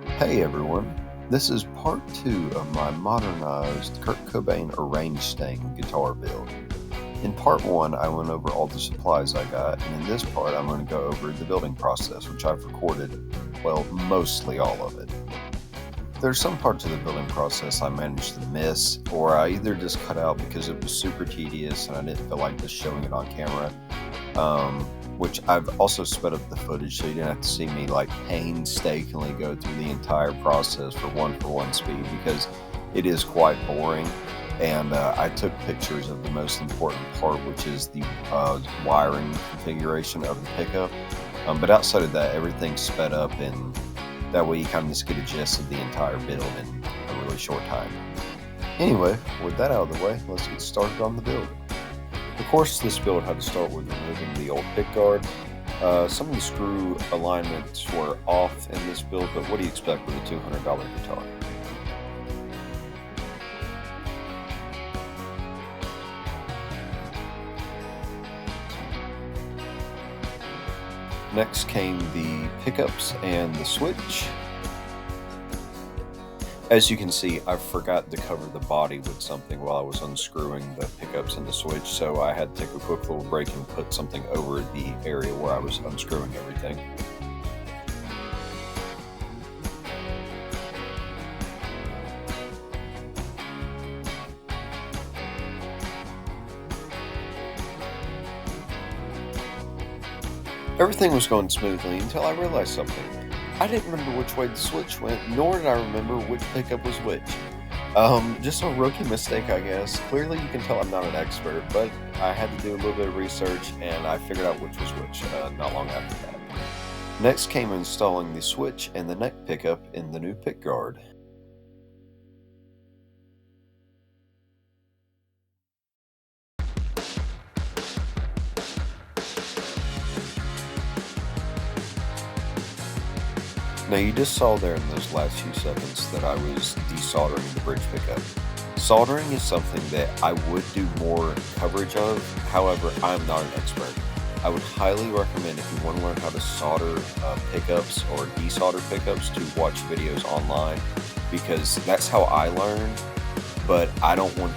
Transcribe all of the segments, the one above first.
Hey everyone, this is part 2 of my modernized Kurt Cobain Mustang guitar build. In part 1, I went over all the supplies I got, and in this part, I'm going to go over the building process, which I've recorded, well, mostly all of it. There's some parts of the building process I managed to miss, or I either just cut out because it was super tedious and I didn't feel like just showing it on camera. Which I've also sped up the footage so you didn't have to see me like painstakingly go through the entire process for one speed because it is quite boring. And I took pictures of the most important part, which is the wiring configuration of the pickup. But outside of that, everything's sped up, and that way you kind of just get a gist of the entire build in a really short time. Anyway, with that out of the way, let's get started on the build. Of course, this build had to start with removing the old pickguard. Some of the screw alignments were off in this build, but what do you expect with a $200 guitar? Next came the pickups and the switch. As you can see, I forgot to cover the body with something while I was unscrewing the pickups and the switch, so I had to take a quick little break and put something over the area where I was unscrewing everything. Everything was going smoothly until I realized something. I didn't remember which way the switch went, nor did I remember which pickup was which. Just a rookie mistake, I guess. Clearly, you can tell I'm not an expert, but I had to do a little bit of research, and I figured out which was which not long after that. Next came installing the switch and the neck pickup in the new pickguard. Now you just saw there in those last few seconds that I was desoldering the bridge pickup. Soldering is something that I would do more coverage of, however, I'm not an expert. I would highly recommend if you want to learn how to solder pickups or desolder pickups to watch videos online, because that's how I learned, but I don't want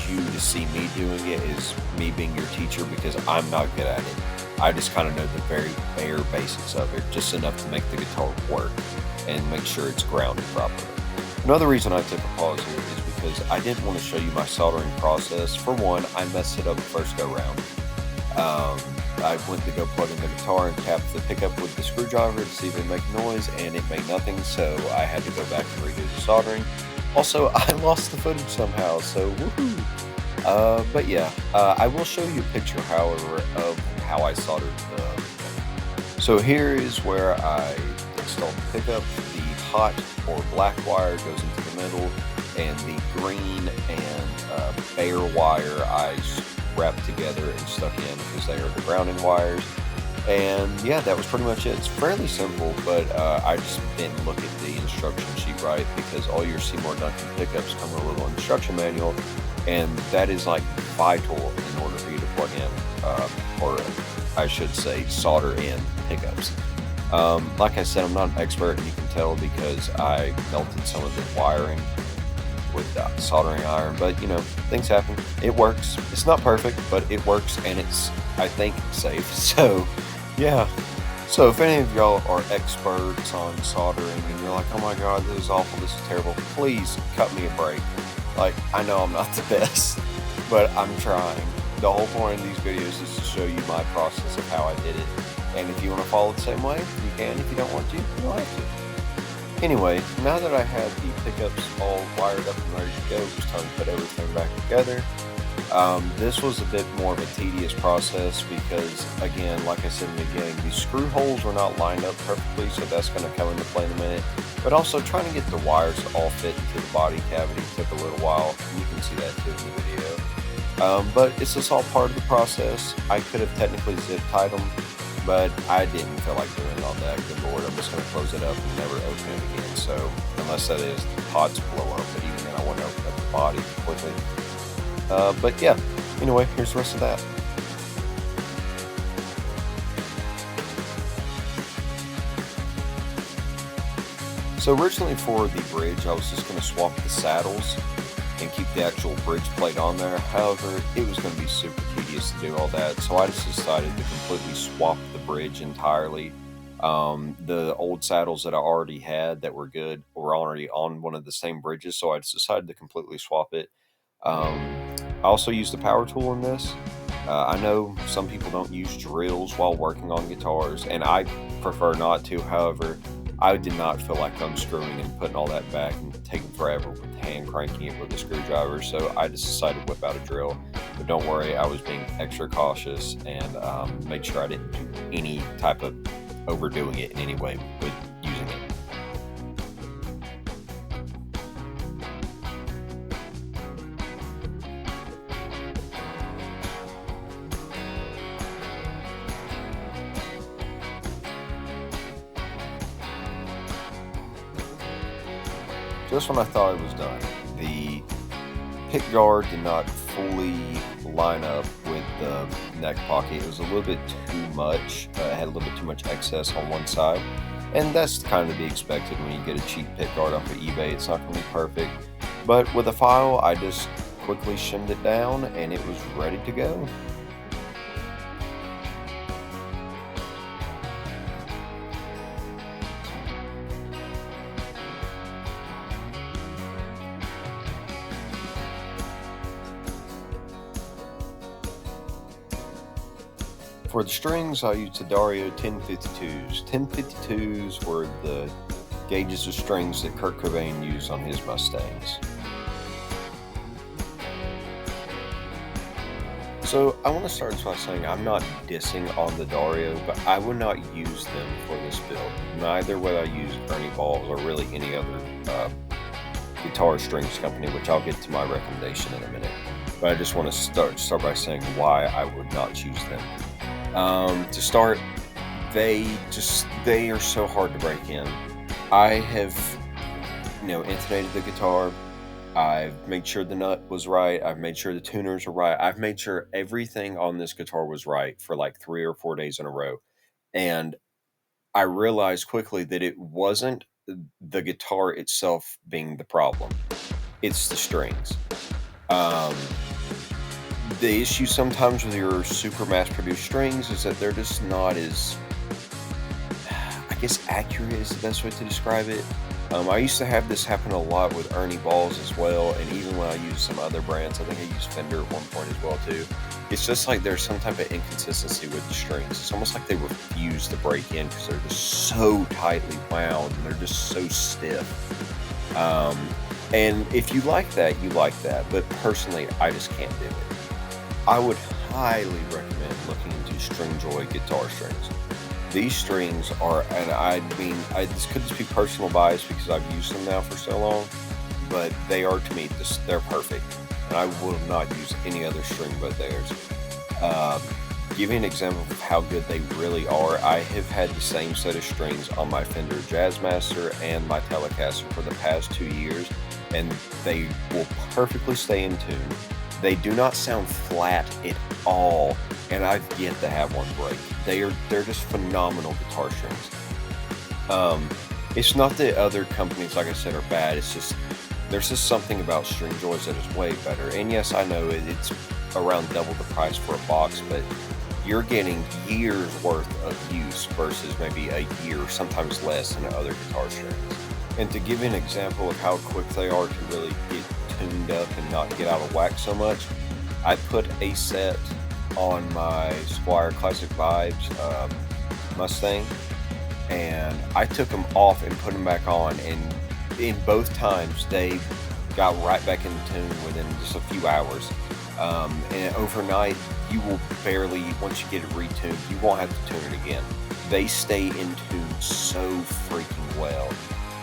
you to see me doing it as me being your teacher because I'm not good at it. I just kind of know the very bare basics of it, just enough to make the guitar work and make sure it's grounded properly. Another reason I took a pause here is because I didn't want to show you my soldering process. For one, I messed it up the first go round. I went to go plug in the guitar and tap the pickup with the screwdriver to see if it would make noise, and it made nothing, so I had to go back and redo the soldering. Also, I lost the footage somehow, so woohoo! But yeah, I will show you a picture, however, of how I soldered the. So here is where I installed the pickup. The hot or black wire goes into the middle, and the green and bare wire I wrapped together and stuck in because they are the grounding wires. And yeah, that was pretty much it. It's fairly simple, but I just didn't look at the instruction sheet right because all your Seymour Duncan pickups come with a little instruction manual, and that is like vital in order for you to plug in, or I should say solder in pickups. Like I said, I'm not an expert, and you can tell because I melted some of the wiring with the soldering iron, but you know, things happen. It works. It's not perfect, but it works, and it's, I think, safe. So yeah. So if any of y'all are experts on soldering and you're like, oh my god, this is awful, this is terrible, please cut me a break. Like, I know I'm not the best, but I'm trying. The whole point of these videos is to show you my process of how I did it. And if you want to follow the same way, you can. If you don't want to, you don't have to. Anyway, now that I have the pickups all wired up and ready to go, it's time to put everything back together. This was a bit more of a tedious process because, again, like I said in the beginning, these screw holes were not lined up perfectly, so that's going to come into play in a minute. But also trying to get the wires to all fit into the body cavity took a little while. You can see that too in the video. But it's just all part of the process. I could have technically zip tied them, but I didn't feel like doing it on that. Good lord, I'm just going to close it up and never open it again. So unless that is the pods blow up, but even then I want to open up the body completely. But yeah, anyway, here's the rest of that. So originally for the bridge, I was just going to swap the saddles and keep the actual bridge plate on there. However, it was going to be super tedious to do all that, so I just decided to completely swap the bridge entirely. The old saddles that I already had that were good were already on one of the same bridges, so I just decided to completely swap it. I also used the power tool in this. I know some people don't use drills while working on guitars, and I prefer not to. However, I did not feel like unscrewing and putting all that back and taking forever with hand cranking it with a screwdriver, so I just decided to whip out a drill. But don't worry, I was being extra cautious and made sure I didn't do any type of overdoing it in any way with using it. Just when I thought it was done, the pick guard did not fully line up with the neck pocket. It was a little bit too much. It had a little bit too much excess on one side. And that's kind of to be expected when you get a cheap pick guard off of eBay. It's not going to be perfect. But with a file, I just quickly shimmed it down and it was ready to go. For the strings, I used the Dario 1052s. 1052s were the gauges of strings that Kurt Cobain used on his Mustangs. So I want to start by saying I'm not dissing on the Dario, but I would not use them for this build. Neither would I use Ernie Balls or really any other guitar strings company, which I'll get to my recommendation in a minute. But I just want to start by saying why I would not choose them. To start, they are so hard to break in. I have, intonated the guitar. I've made sure the nut was right. I've made sure the tuners are right. I've made sure everything on this guitar was right for like 3 or 4 days in a row. And I realized quickly that it wasn't the guitar itself being the problem. It's the strings. Um, the issue sometimes with your super mass-produced strings is that they're just not as, I guess, accurate is the best way to describe it. I used to have this happen a lot with Ernie Balls as well, and even when I used some other brands, I think I used Fender at one point as well too. It's just like there's some type of inconsistency with the strings. It's almost like they refuse to break in because they're just so tightly wound and they're just so stiff. And if you like that, you like that. But personally, I just can't do it. I would highly recommend looking into Stringjoy guitar strings. These strings are, and I mean, this could just be personal bias because I've used them now for so long, but they are to me, they're perfect. And I will not use any other string but theirs. Give you an example of how good they really are. I have had the same set of strings on my Fender Jazzmaster and my Telecaster for the past 2 years, and they will perfectly stay in tune. They do not sound flat at all, and I've yet to have one break. They're just phenomenal guitar strings. It's not that other companies, like I said, are bad. It's just there's just something about Stringjoys that is way better. And yes, I know it's around double the price for a box, but you're getting years worth of use versus maybe a year, sometimes less, than other guitar strings. And to give you an example of how quick they are to really get tuned up and not get out of whack so much, I put a set on my Squier Classic Vibes Mustang, and I took them off and put them back on, and in both times they got right back in tune within just a few hours. And overnight, you will barely, once you get it retuned, you won't have to tune it again. They stay in tune so freaking well.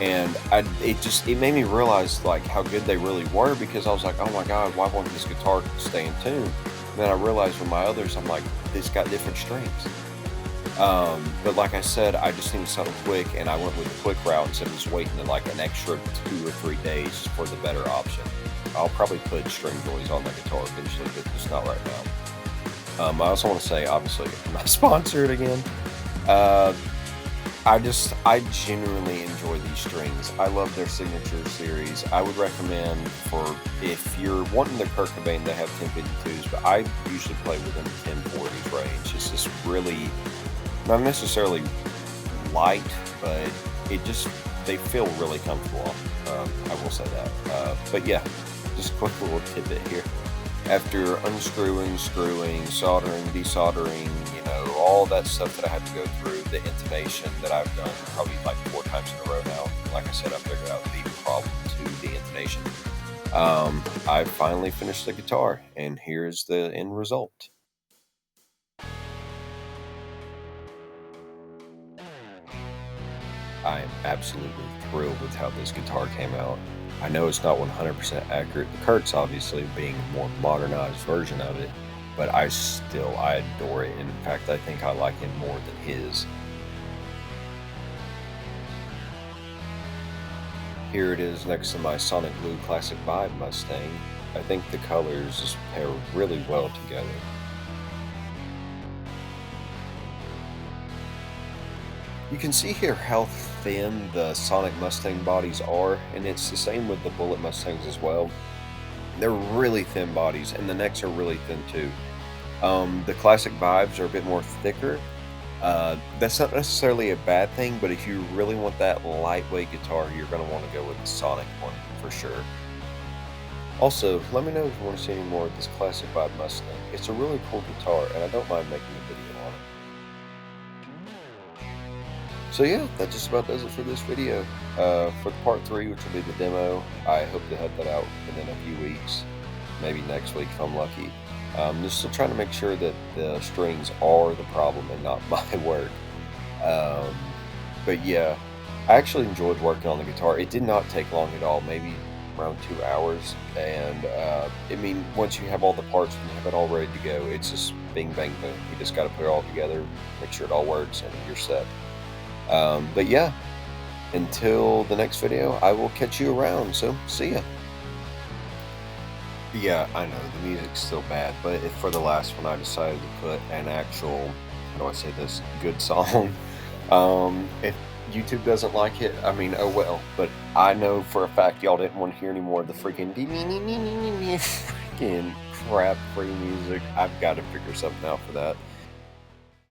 And it made me realize like how good they really were, because I was like, oh my god, why won't this guitar stay in tune? And then I realized with my others, I'm like, it's got different strings. But like I said, I just needed something quick, and I went with the quick route instead of just waiting like an extra 2 or 3 days for the better option. I'll probably put Stringjoys on my guitar eventually, but just not right now. I also want to say, obviously, I'm not sponsored again. I genuinely enjoy these strings. I love their signature series. I would recommend for if you're wanting the Kurt Cobain, they have 1052s, but I usually play within the 1040s range. It's just really not necessarily light, but it just they feel really comfortable. I will say that. But yeah, just a quick little tidbit here. After unscrewing, screwing, soldering, desoldering, all that stuff that I had to go through, the intonation that I've done probably like 4 times in a row now. Like I said, I figured out the problem to the intonation. I finally finished the guitar, and here's the end result. I am absolutely thrilled with how this guitar came out. I know it's not 100% accurate to Kurt's, obviously, being a more modernized version of it, but I adore it. In fact, I think I like it more than his. Here it is next to my Sonic Blue Classic Vibe Mustang. I think the colors just pair really well together. You can see here how thin the Sonic Mustang bodies are, and it's the same with the Bullet Mustangs as well. They're really thin bodies, and the necks are really thin too. The classic vibes are a bit more thicker. That's not necessarily a bad thing, but if you really want that lightweight guitar, you're going to want to go with the Sonic one for sure. Also, let me know if you want to see any more of this classic vibe Mustang. It's a really cool guitar, and I don't mind making a video on it. So yeah, that just about does it for this video. For part 3, which will be the demo, I hope to have that out within a few weeks, maybe next week if I'm lucky. Just still trying to make sure that the strings are the problem and not my work. But yeah, I actually enjoyed working on the guitar. It did not take long at all, maybe around 2 hours. And I mean, once you have all the parts and you have it all ready to go, it's just bing, bang, boom. You just got to put it all together, make sure it all works, and you're set. But yeah, until the next video, I will catch you around. So see ya. Yeah, I know the music's still bad, but for the last one, I decided to put an actual, how do I say this, good song. If YouTube doesn't like it, I mean, oh well. But I know for a fact y'all didn't want to hear any more of the freaking freaking crap free music. I've got to figure something out for that.